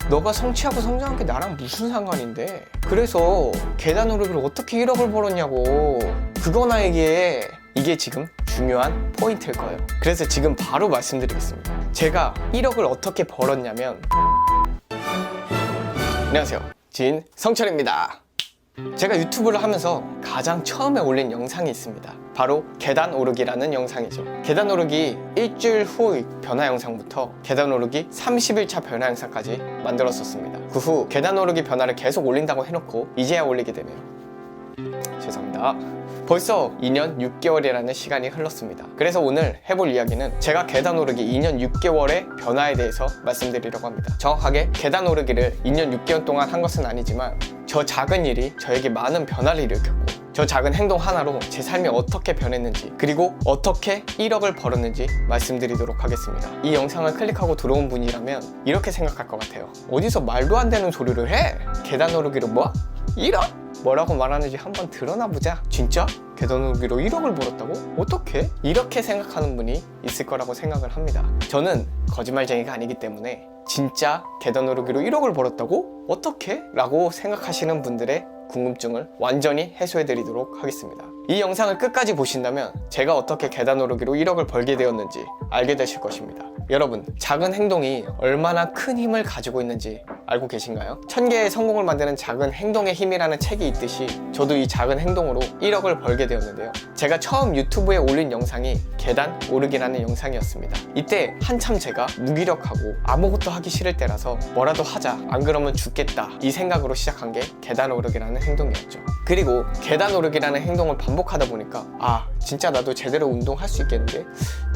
너가 성취하고 성장한 게 나랑 무슨 상관인데? 그래서 계단 오르기로 어떻게 1억을 벌었냐고. 그거나 얘기해. 이게 지금 중요한 포인트일 거예요. 그래서 지금 바로 말씀드리겠습니다. 제가 1억을 어떻게 벌었냐면, 안녕하세요, 지인 성철입니다. 제가 유튜브를 하면서 가장 처음에 올린 영상이 있습니다. 바로 계단 오르기라는 영상이죠. 계단 오르기 일주일 후 변화 영상부터 계단 오르기 30일차 변화 영상까지 만들었었습니다. 그 후 계단 오르기 변화를 계속 올린다고 해놓고 이제야 올리게 되네요. 죄송합니다. 벌써 2년 6개월이라는 시간이 흘렀습니다. 그래서 오늘 해볼 이야기는 제가 계단 오르기 2년 6개월의 변화에 대해서 말씀드리려고 합니다. 정확하게 계단 오르기를 2년 6개월 동안 한 것은 아니지만 저 작은 일이 저에게 많은 변화를 일으켰고 저 작은 행동 하나로 제 삶이 어떻게 변했는지, 그리고 어떻게 1억을 벌었는지 말씀드리도록 하겠습니다. 이 영상을 클릭하고 들어온 분이라면 이렇게 생각할 것 같아요. 어디서 말도 안 되는 소리를 해? 계단 오르기로 뭐? 1억? 뭐라고 말하는지 한번 드러나 보자. 진짜? 계단 오르기로 1억을 벌었다고? 어떻게? 이렇게 생각하는 분이 있을 거라고 생각을 합니다. 저는 거짓말쟁이가 아니기 때문에 진짜 계단 오르기로 1억을 벌었다고? 어떻게? 라고 생각하시는 분들의 궁금증을 완전히 해소해 드리도록 하겠습니다. 이 영상을 끝까지 보신다면 제가 어떻게 계단 오르기로 1억을 벌게 되었는지 알게 되실 것입니다. 여러분, 작은 행동이 얼마나 큰 힘을 가지고 있는지 알고 계신가요? 1000개의 성공을 만드는 작은 행동의 힘이라는 책이 있듯이 저도 이 작은 행동으로 1억을 벌게 되었는데요. 제가 처음 유튜브에 올린 영상이 계단 오르기라는 영상이었습니다. 이때 한참 제가 무기력하고 아무것도 하기 싫을 때라서 뭐라도 하자, 안 그러면 죽겠다, 이 생각으로 시작한 게 계단 오르기라는 행동이었죠. 그리고 계단 오르기라는 행동을 반복하다 보니까 진짜 나도 제대로 운동할 수 있겠는데?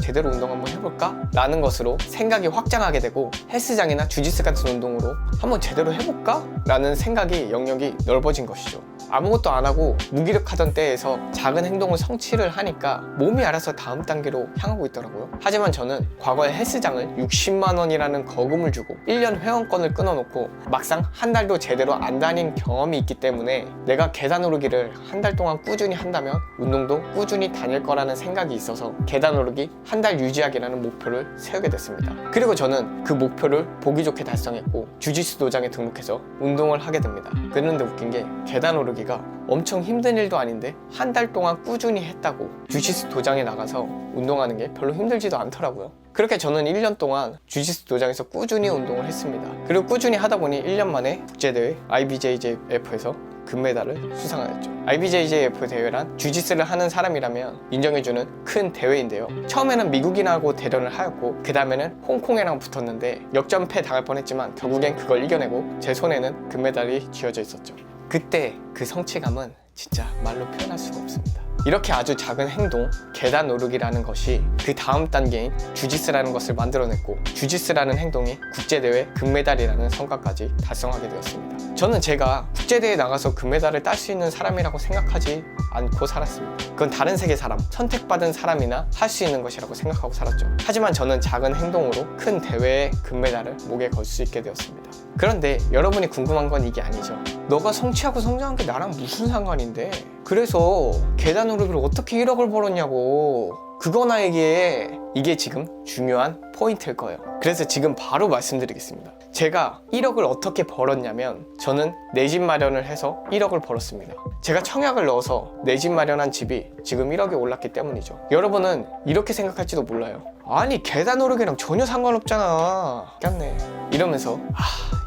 제대로 운동 한번 해볼까? 라는 것으로 생각이 확장하게 되고 헬스장이나 주짓수 같은 운동으로 한번 제대로 해볼까? 라는 생각이 영역이 넓어진 것이죠. 아무것도 안 하고 무기력하던 때에서 작은 행동을 성취를 하니까 몸이 알아서 다음 단계로 향하고 있더라고요. 하지만 저는 과거에 헬스장을 60만 원이라는 거금을 주고 1년 회원권을 끊어놓고 막상 한 달도 제대로 안 다닌 경험이 있기 때문에 내가 계단 오르기를 한 달 동안 꾸준히 한다면 운동도 꾸준히 다닐 거라는 생각이 있어서 계단 오르기 한 달 유지하기라는 목표를 세우게 됐습니다. 그리고 저는 그 목표를 보기 좋게 달성했고 주짓수 도장에 등록해서 운동을 하게 됩니다. 그런데 웃긴 게 계단 오르기가 엄청 힘든 일도 아닌데 한 달 동안 꾸준히 했다고 주짓수 도장에 나가서 운동하는 게 별로 힘들지도 않더라고요. 그렇게 저는 1년 동안 주짓수 도장에서 꾸준히 운동을 했습니다. 그리고 꾸준히 하다 보니 1년 만에 국제대회 IBJJF에서 금메달을 수상하였죠. IBJJF 대회란 주짓수를 하는 사람이라면 인정해주는 큰 대회인데요. 처음에는 미국인하고 대련을 하였고 그 다음에는 홍콩이랑 붙었는데 역전패 당할 뻔했지만 결국엔 그걸 이겨내고 제 손에는 금메달이 쥐어져 있었죠. 그때 그 성취감은 진짜 말로 표현할 수가 없습니다. 이렇게 아주 작은 행동, 계단 오르기라는 것이 그 다음 단계인 주짓수라는 것을 만들어냈고 주짓수라는 행동이 국제대회 금메달이라는 성과까지 달성하게 되었습니다. 저는 제가 국제대회에 나가서 금메달을 딸 수 있는 사람이라고 생각하지 않고 살았습니다. 그건 다른 세계 사람, 선택받은 사람이나 할 수 있는 것이라고 생각하고 살았죠. 하지만 저는 작은 행동으로 큰 대회의 금메달을 목에 걸 수 있게 되었습니다. 그런데 여러분이 궁금한 건 이게 아니죠. 너가 성취하고 성장한 게 나랑 무슨 상관인데? 그래서 계단 오르기로 어떻게 1억을 벌었냐고. 그거나 얘기해. 이게 지금 중요한 포인트일 거예요. 그래서 지금 바로 말씀드리겠습니다. 제가 1억을 어떻게 벌었냐면 저는 내 집 마련을 해서 1억을 벌었습니다. 제가 청약을 넣어서 내 집 마련한 집이 지금 1억에 올랐기 때문이죠. 여러분은 이렇게 생각할지도 몰라요. 아니 계단 오르기랑 전혀 상관없잖아. 꼈네. 이러면서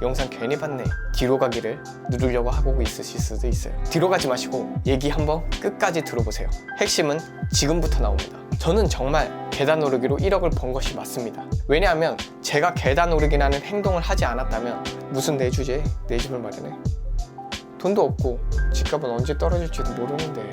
영상 괜히 봤네. 뒤로 가기를 누르려고 하고 있으실 수도 있어요. 뒤로 가지 마시고 얘기 한번 끝까지 들어보세요. 핵심은 지금부터 나옵니다. 저는 정말 계단 오르기로 1억을 번 것이 맞습니다. 왜냐하면 제가 계단 오르기라는 행동을 하지 않았다면 무슨 내 주제에 내 집을 마련해? 돈도 없고 집값은 언제 떨어질지도 모르는데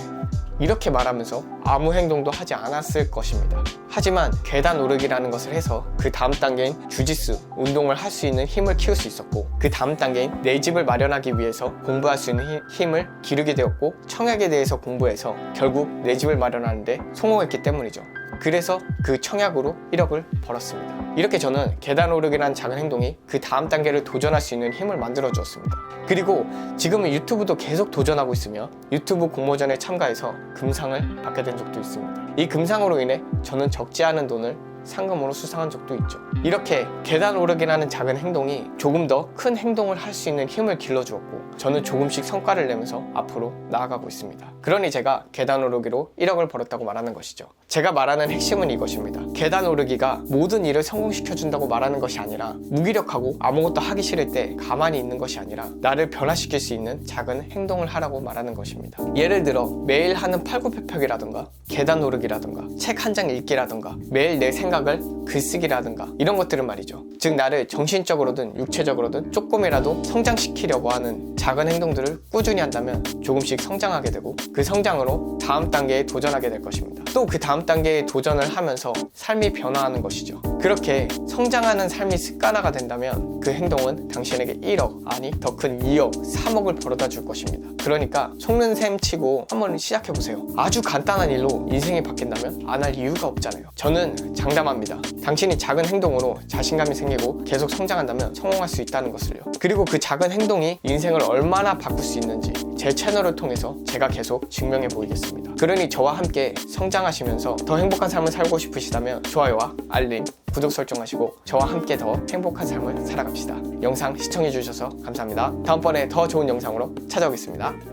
이렇게 말하면서 아무 행동도 하지 않았을 것입니다. 하지만 계단 오르기라는 것을 해서 그 다음 단계인 주짓수, 운동을 할 수 있는 힘을 키울 수 있었고 그 다음 단계인 내 집을 마련하기 위해서 공부할 수 있는 힘을 기르게 되었고 청약에 대해서 공부해서 결국 내 집을 마련하는데 성공했기 때문이죠. 그래서 그 청약으로 1억을 벌었습니다. 이렇게 저는 계단 오르기라는 작은 행동이 그 다음 단계를 도전할 수 있는 힘을 만들어 주었습니다. 그리고 지금은 유튜브도 계속 도전하고 있으며 유튜브 공모전에 참가해서 금상을 받게 된 적도 있습니다. 이 금상으로 인해 저는 적지 않은 돈을 상금으로 수상한 적도 있죠. 이렇게 계단 오르기라는 작은 행동이 조금 더 큰 행동을 할 수 있는 힘을 길러주었고, 저는 조금씩 성과를 내면서 앞으로 나아가고 있습니다. 그러니 제가 계단 오르기로 1억을 벌었다고 말하는 것이죠. 제가 말하는 핵심은 이것입니다. 계단 오르기가 모든 일을 성공시켜준다고 말하는 것이 아니라, 무기력하고 아무것도 하기 싫을 때 가만히 있는 것이 아니라 나를 변화시킬 수 있는 작은 행동을 하라고 말하는 것입니다. 예를 들어 매일 하는 팔굽혀펴기라든가 계단 오르기라든가 책 한 장 읽기라든가 매일 내 생각을 글쓰기라든가 이런 것들은 말이죠. 즉 나를 정신적으로든 육체적으로든 조금이라도 성장시키려고 하는 작은 행동들을 꾸준히 한다면 조금씩 성장하게 되고, 그 성장으로 다음 단계에 도전하게 될 것입니다. 또 그 다음 단계에 도전을 하면서 삶이 변화하는 것이죠. 그렇게 성장하는 삶이 습관화가 된다면 그 행동은 당신에게 1억, 아니 더 큰 2억, 3억을 벌어다 줄 것입니다. 그러니까 속는 셈 치고 한번 시작해보세요. 아주 간단한 일로 인생이 바뀐다면 안 할 이유가 없잖아요. 저는 장담합니다. 당신이 작은 행동으로 자신감이 생기고 계속 성장한다면 성공할 수 있다는 것을요. 그리고 그 작은 행동이 인생을 얼마나 바꿀 수 있는지 제 채널을 통해서 제가 계속 증명해 보이겠습니다. 그러니 저와 함께 성장하시면서 더 행복한 삶을 살고 싶으시다면 좋아요와 알림, 구독 설정하시고 저와 함께 더 행복한 삶을 살아갑시다. 영상 시청해 주셔서 감사합니다. 다음번에 더 좋은 영상으로 찾아오겠습니다.